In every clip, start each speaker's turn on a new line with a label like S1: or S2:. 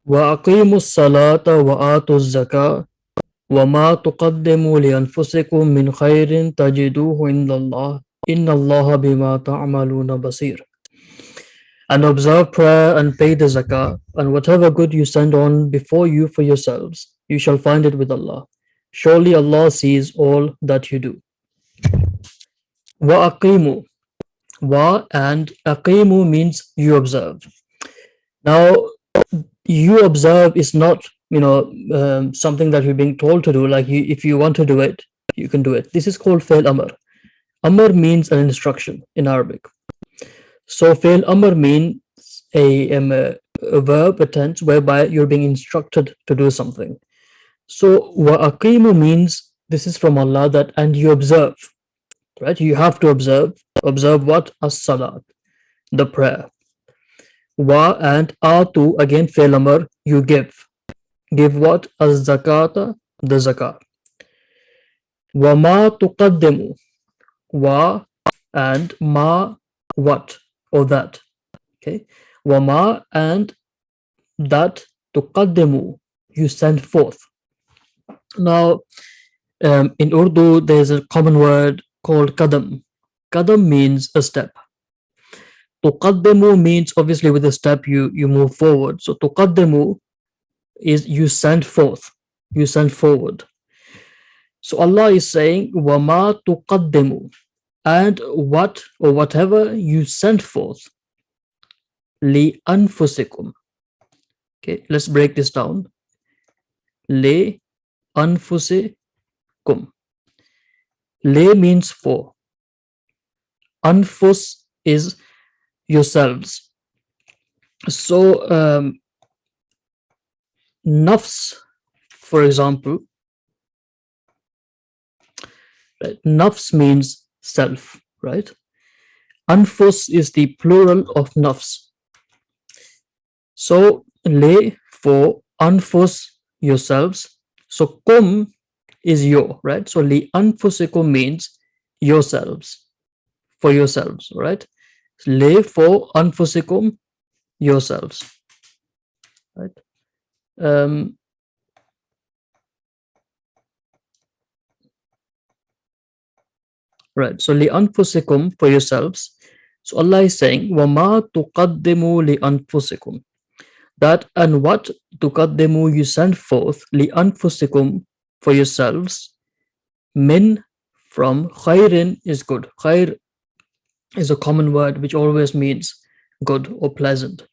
S1: وَأَقِيمُوا الصَّلَاةَ وَآتُوا الزَّكَاةَ وَمَا تُقَدِّمُوا لِأَنفُسِكُم مِّنْ خَيْرٍ تَجِدُوهُ عِندَ اللَّهِ إِنَّ اللَّهَ بِمَا تَعْمَلُونَ بَصِيرٌ. And observe prayer and pay the zakah, and whatever good you send on before you for yourselves, you shall find it with Allah. Surely Allah sees all that you do. وَأَقِيمُوا. Wa and aqimu means you observe. Now, you observe is not, something that you're being told to do. Like if you want to do it, you can do it. This is called fail amr. Amr means an instruction in Arabic. So fail amr means a verb, a tense whereby you're being instructed to do something. So wa aqimu means this is from Allah, that and you observe, right? You have to observe. Observe what? As-salat, the prayer. Wa and atu, again fail amr, you give. Give what? Az-zakata, the zakah. Wa ma tuqaddimu. Wa and ma, what or that. Okay. Wa ma and that, tuqaddimu, you send forth. Now, in Urdu, there's a common word called qadam. Qadam means a step. Tuqaddimu means obviously with a step you move forward. So tuqaddimu is you send forth, you send forward. So Allah is saying wama tuqaddimu, and what or whatever you send forth, li anfusikum. Okay, let's break this down. Li anfusikum. Le means for. Anfus is yourselves. So nafs, for example, right? Nafs means self, right? Anfus is the plural of nafs. So le for anfus, yourselves. So kum is your, right? So li anfusikum means yourselves, for yourselves, right? Le for anfusikum, yourselves, right? Right. So li anfusikum, for yourselves. So Allah is saying wama tuqaddimu li anfusikum, that and what tuqaddimu you send forth, li anfusikum, for yourselves, min, from, khairin is good. Khair is a common word which always means good or pleasant.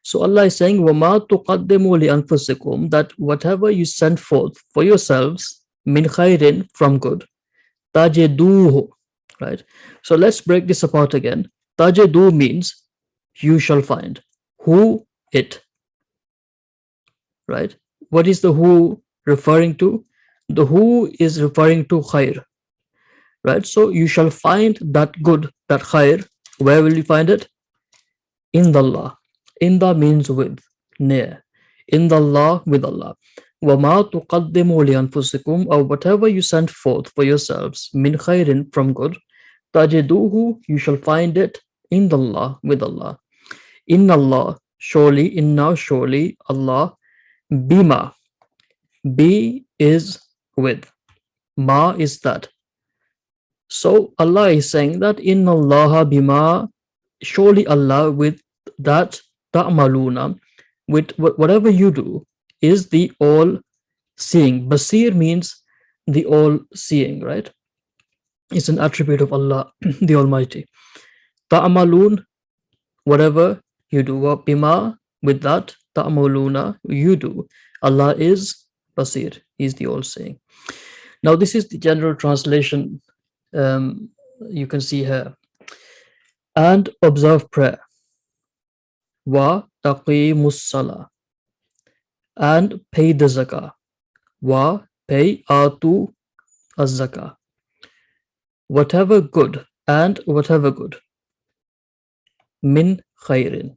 S1: So Allah is saying wama tuqaddimu li anfusikum, that whatever you send forth for yourselves, min khairin, from good, tajiduhu, right? So let's break this apart again. Tajidu means you shall find. Who? It, right? What is the who referring to? The who is referring to khair, right? So you shall find that good, that khair. Where will you find it? In the Allah. In the means with, near. In the Allah, with Allah. وَمَا تُقَدِّمُوا لِأَنفُسِكُمْ, or whatever you send forth for yourselves, min khairin, from good, tajiduhu, you shall find it, in the Allah, with Allah. Inna Allah, surely, inna, surely, Allah, bima, be is with, ma is that. So Allah is saying that inna Allah bima, surely Allah with that, ta'maluna, with whatever you do, is the all seeing. Basir means the all seeing, right? It's an attribute of Allah, the Almighty. Ta'malun, whatever you do, bima, with that, ta'maluna, you do. Allah is Basir, He is the all seeing. Now, this is the general translation. You can see here. And observe prayer. Wa taqimus salah, and pay the zakah. Wa, pay, atu az-zakah. Whatever good, and whatever good. Min khairin.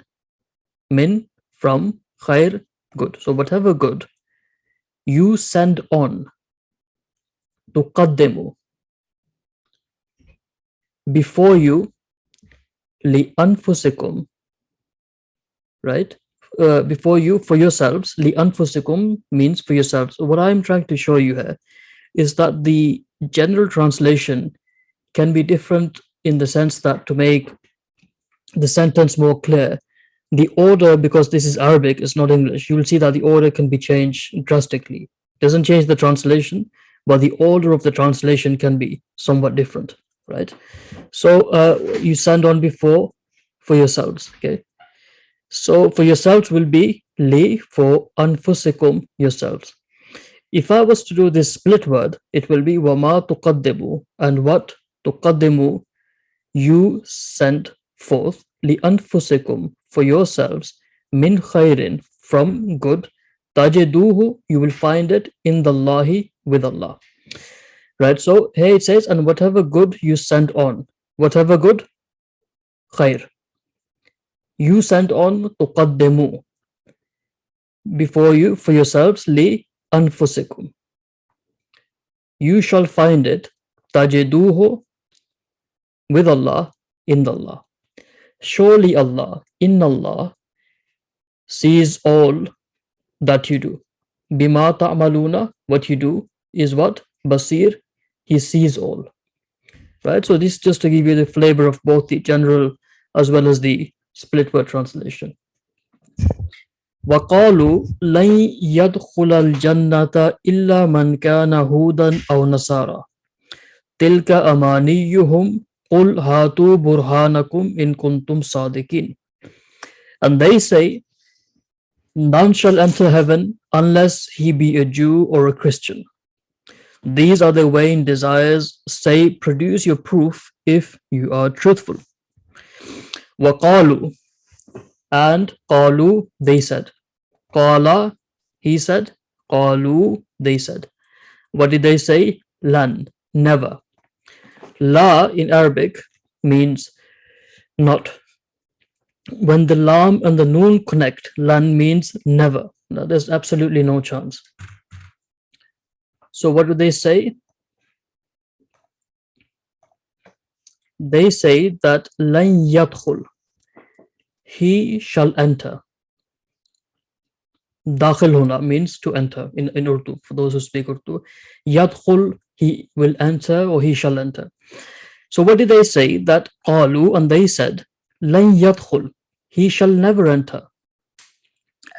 S1: Min, from, khair, good. So whatever good you send on, tuqaddimu, before you, li anfusikum, right? before you for yourselves. Li anfusikum means for yourselves. What I'm trying to show you here is that the general translation can be different in the sense that to make the sentence more clear, the order, because this is Arabic, it's not English, you'll see that the order can be changed drastically. Doesn't change the translation, but the order of the translation can be somewhat different, right? So you send on before for yourselves, okay? So for yourselves will be li, for anfusikum, yourselves. If I was to do this split word, it will be wama tuqaddimu, and what tuqaddimu you send forth li anfusikum, for yourselves, min khairin, from good, tajiduhu, you will find it in the Allahi, with Allah. Right, so here it says, and whatever good you send on, whatever good, khair, you send on tuqaddimu, before you for yourselves, li anfusikum, you shall find it, tajiduhu, with Allah, in Allah. Surely Allah, in Allah, sees all that you do. Bima ta'maluna, what you do is what? Basir, he sees all. Right? So this just to give you the flavor of both the general as well as the split word translation. وَقَالُوا لَن يَدْخُلَ الْجَنَّةَ إِلَّا مَنْ كَانَ هُودًا أَوْ نَصَارَى تِلْكَ أَمَانِيُّهُمْ قُلْ هَاتُوا بُرْهَانَكُمْ إِن كُنْتُمْ صَادِقِينَ. And they say, none shall enter heaven unless he be a Jew or a Christian. These are their vain desires. Say, produce your proof if you are truthful. وَقَالُوا, and qalu, they said. Qala, he said. Qalu, they said. What did they say? Lan, never. La in Arabic means not. When the lam and the noon connect, lan means never. Now, there's absolutely no chance. So what do they say? They say that lan yadkhul, he shall enter. Dakhil huna means to enter in Urdu, for those who speak Urdu. Yadkhul, he will enter or he shall enter. So what did they say? That qalu, and they said, lan yadkhul, he shall never enter.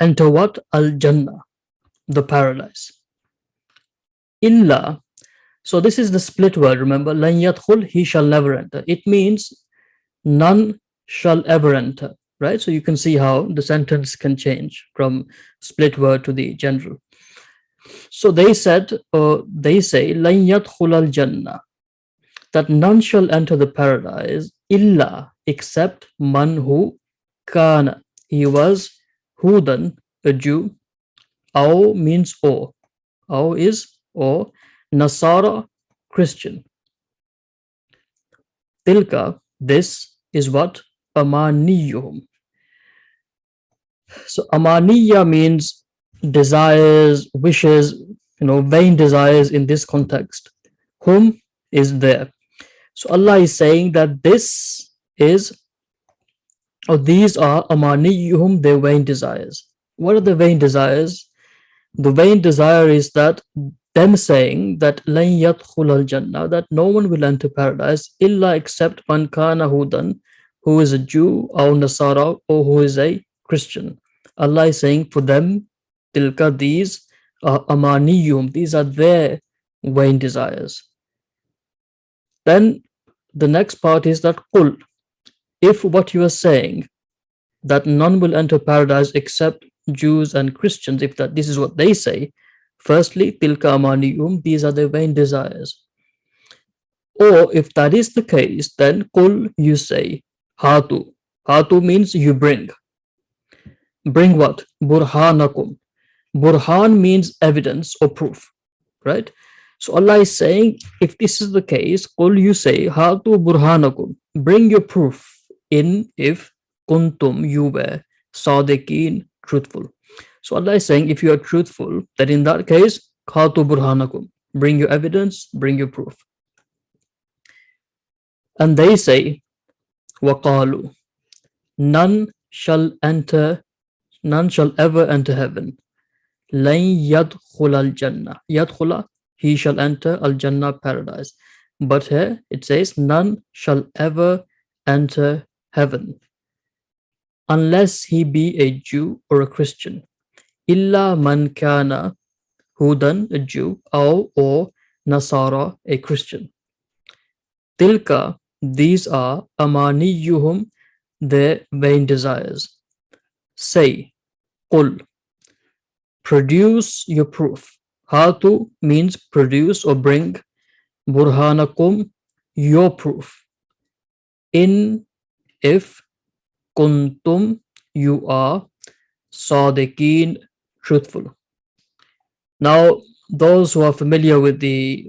S1: Enter what? Al-Jannah, the paradise. Illa, so this is the split word, remember, lan yadkhul, he shall never enter. It means none shall ever enter, right? So you can see how the sentence can change from split word to the general. So they said, they say, lan yadkhul al-Jannah, that none shall enter the paradise, illa, except man who kana, he was hudan, a Jew, aw means or, aw is or, nasara, Christian. Tilka, this is what? Amaniyuhum. So amaniya means desires, wishes, vain desires in this context. Whom is there. So Allah is saying that this is, or these are amaniyuhum, their vain desires. What are the vain desires? The vain desire is that them saying that lan yadkhul al-Jannah, that no one will enter paradise illa except man kana hudan, who is a Jew, or Nasara, or who is a Christian. Allah is saying for them, tilka, these are amaniyum, these are their vain desires. Then the next part is that qul, if what you are saying, that none will enter paradise except Jews and Christians, if that this is what they say, firstly, tilka amaniyum, these are their vain desires. Or if that is the case, then qul, you say, hatu. Hatu means you bring. Bring what? Burhanakum. Burhan means evidence or proof, right? So Allah is saying, if this is the case, qul, you say, hatu burhanakum, bring your proof in if kuntum, you were, sadiqeen, truthful. So Allah is saying, if you are truthful, then in that case, hatu burhanakum, bring your evidence, bring your proof. And they say, waqalu, none shall enter none shall ever enter heaven. Lan yadkhul al-jannah. Yadkhula, he shall enter al-jannah, paradise. But here it says, none shall ever enter heaven unless he be a Jew or a Christian. Illa man kana Hudan, a Jew, or Nasara, a Christian. Tilka, these are amaniyuhum, their vain desires. Say, qul, produce your proof. Hatu means produce or bring. Burhanakum, your proof. In, if, kuntum, you are, sadiqeen, truthful. Now, those who are familiar with the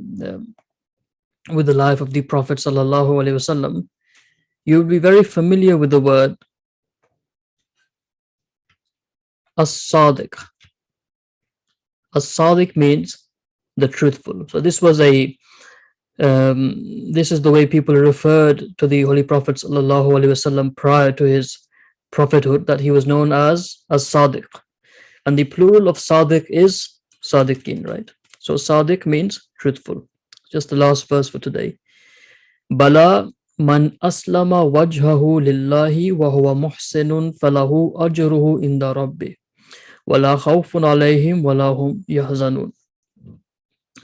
S1: life of the Prophet sallallahu alaihi wasallam, you will be very familiar with the word as-sadiq. As-sadiq means the truthful. So this was this is the way people referred to the Holy Prophet sallallahu alaihi wasallam prior to his prophethood, that he was known as as-sadiq, and the plural of sadiq is sadiqin, right? So sadiq means truthful. Just the last verse for today. Bala man aslama wajhahu lillahi wa huwa muhsinun falahu ajruhu inda rabbi wala khawfun alayhim wala hum yahzanun.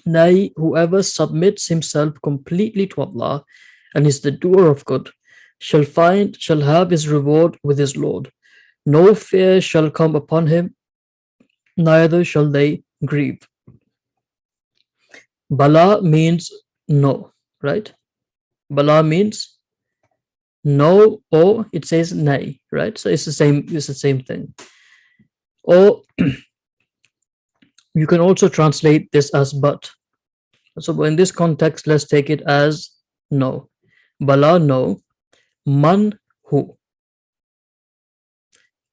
S1: Nay, whoever submits himself completely to Allah and is the doer of good shall have his reward with his Lord. No fear shall come upon him, neither shall they grieve. Bala means no, right? Bala means no, or it says nay, right? So it's the same thing. Or you can also translate this as but. So in this context, let's take it as no. Bala, no. Man, who.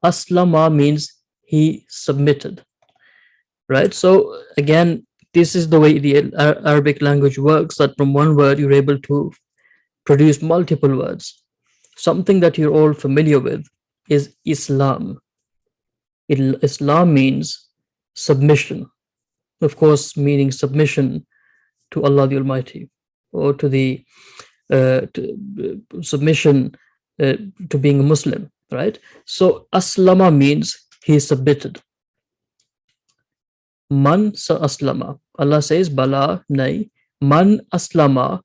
S1: Aslama means he submitted, right? So again, this is the way the Arabic language works, that from one word you're able to produce multiple words. Something that you're all familiar with is Islam. Islam means submission, of course, meaning submission to Allah the Almighty, or to the submission to being a Muslim, right? So aslama means he submitted. Man sa aslama. Allah says, Bala, nay, man aslama,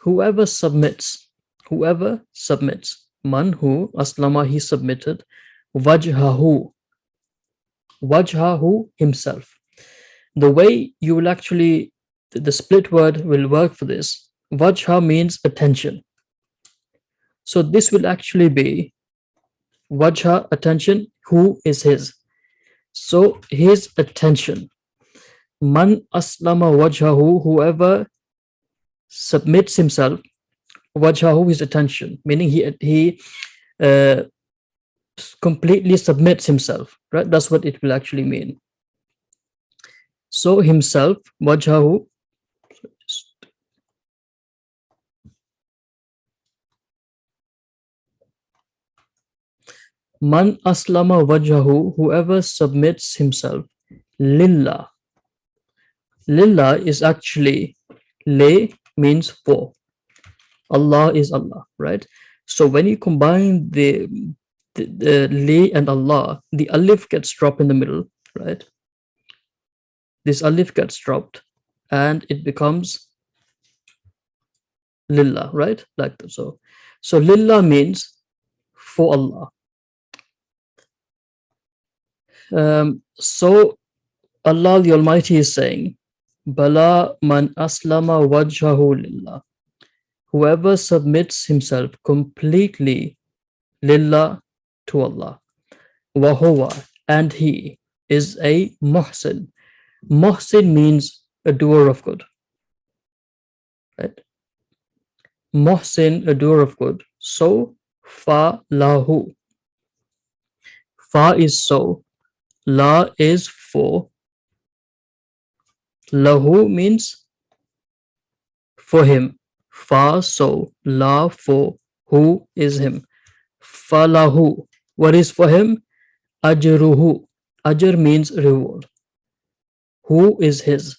S1: whoever submits, man who, aslama, he submitted, wajhahu, himself. The way you will actually, the split word will work for this, wajha means attention. So this will actually be wajha, attention, who is his. So his attention. Man aslama wajhahu, whoever submits himself, wajhahu, his attention, meaning he completely submits himself, right? That's what it will actually mean. So himself, wajhahu, man aslama wajhahu, whoever submits himself, lillah. Lillah is actually, le means for. Allah is Allah, right? So when you combine the le and Allah, the alif gets dropped in the middle, right? This alif gets dropped and it becomes lillah, right? Like that. So lillah means for Allah. So Allah the Almighty is saying, Bala man aslama wajhahu lillah, whoever submits himself completely lillah, to Allah, wahuwa, and he is a muhsin. Muhsin means a doer of good, right? Muhsin, a doer of good. So fa lahu, fa is so, la is for, lahu means for him, fa so, la for, who is him. Falahu, what is for him? ajruhu. Ajr means reward. Who is his?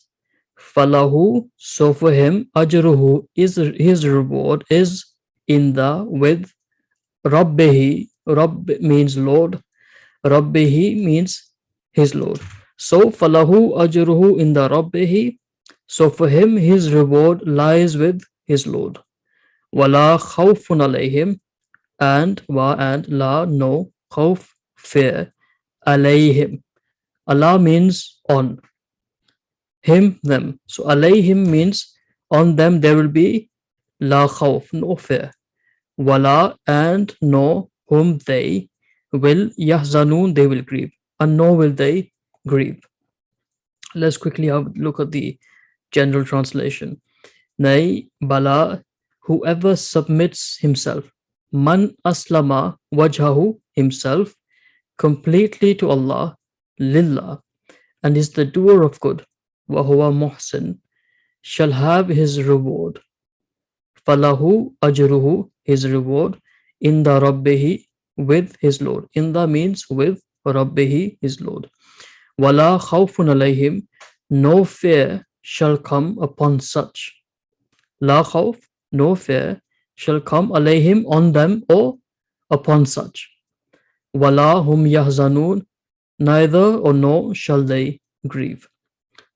S1: Falahu, so for him, ajruhu is his reward is in the with Rabbihi. Rabb means Lord. Rabbihi means his Lord. So falahu ajruhu in the Rabbihi. So for him, his reward lies with his Lord. Wala khawfun alayhim, and wa and la, no, khawf, fear, alayhim. Allah means on him, them. So alayhim means on them there will be la khawf, no fear. Wala, and no, whom they will yahzanun, they will grieve, and no will they grieve. Let's quickly have a look at the general translation. Nay, bala, whoever submits himself, man aslama wajhahu, himself, completely to Allah, lillah, and is the doer of good, wa huwa muhsin, shall have his reward. Falahu ajruhu, his reward, in the Rabbihi, with his Lord. In the means with Rabbihi, his Lord. Wala khawfun alayhim, no fear shall come upon such. La khawf, no fear shall come alayhim, on them or upon such. Wala hum yahzanun, neither or no shall they grieve.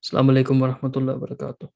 S1: Assalamu alaikum wa rahmatullahi wa barakatuh.